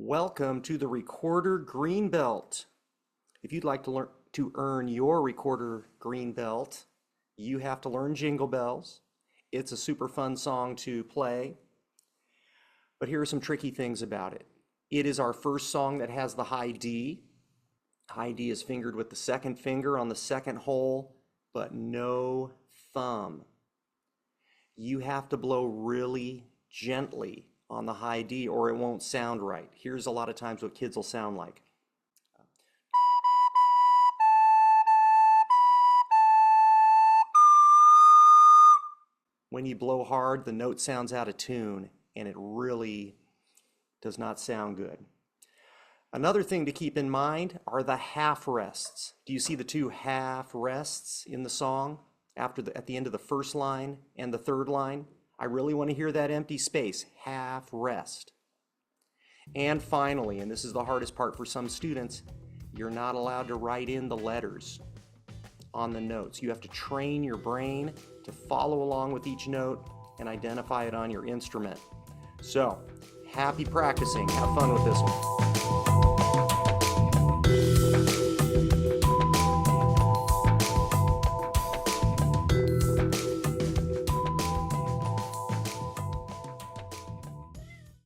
Welcome to the Recorder Green Belt. If you'd like to earn your Recorder Green Belt, you have to learn Jingle Bells. It's a super fun song to play, but here are some tricky things about it. It is our first song that has the high D. High D is fingered with the second finger on the second hole, but no thumb. You have to blow really gently on the high D or it won't sound right. Here's a lot of times what kids will sound like. When you blow hard, the note sounds out of tune and it really does not sound good. Another thing to keep in mind are the half rests. Do you see the two half rests in the song at the end of the first line and the third line? I really want to hear that empty space, half rest. And finally, and this is the hardest part for some students, you're not allowed to write in the letters on the notes. You have to train your brain to follow along with each note and identify it on your instrument. So, happy practicing. Have fun with this one.